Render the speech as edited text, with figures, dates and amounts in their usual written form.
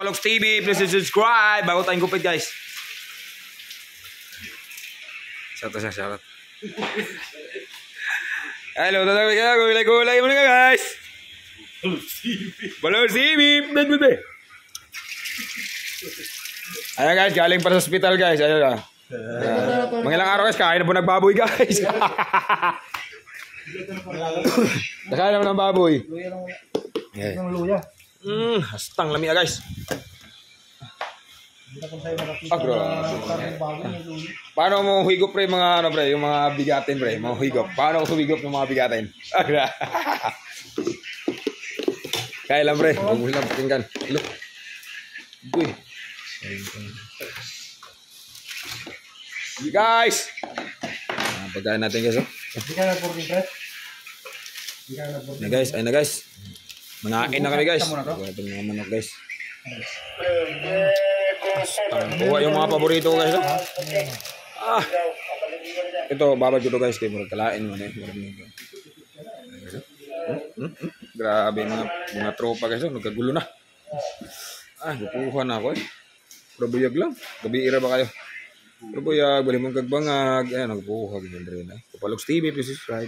Kapalogs TV, please subscribe. Bago tayong gupit, guys. Shoutout. Hello, tatawag ka. Gulay mo na ka, guys. Kapalogs TV. Ayan, guys. Galing pa sa hospital, guys. Ayan na. Mga ilang araw, guys. Kain na po nagbaboy, guys. Nakain naman ng baboy. Luya. Hastang lami, guys. Paano mo higop pre mga ano pre, yung mga bigatin pre, mga higop. Paano mo higop ng mga bigatin? Kaya lang pre, huwag mo lang pakinggan. Look. Uy. Guys. Pagkain natin guys. Na guys, ayun na guys. Mangain na kami guys. Ito mga manok guys. Buha yung mga paborito ko guys. Ito babad ko to guys kay murag kalain mo grabe mga tropa guys, nagkagulo na. Gupuhan na ako eh. Pero buyag lang. Gabi ira ba kayo? Pero buyag, bali mong kagbangag. Ayan, nagbuhag. Kapalogs TV, please subscribe.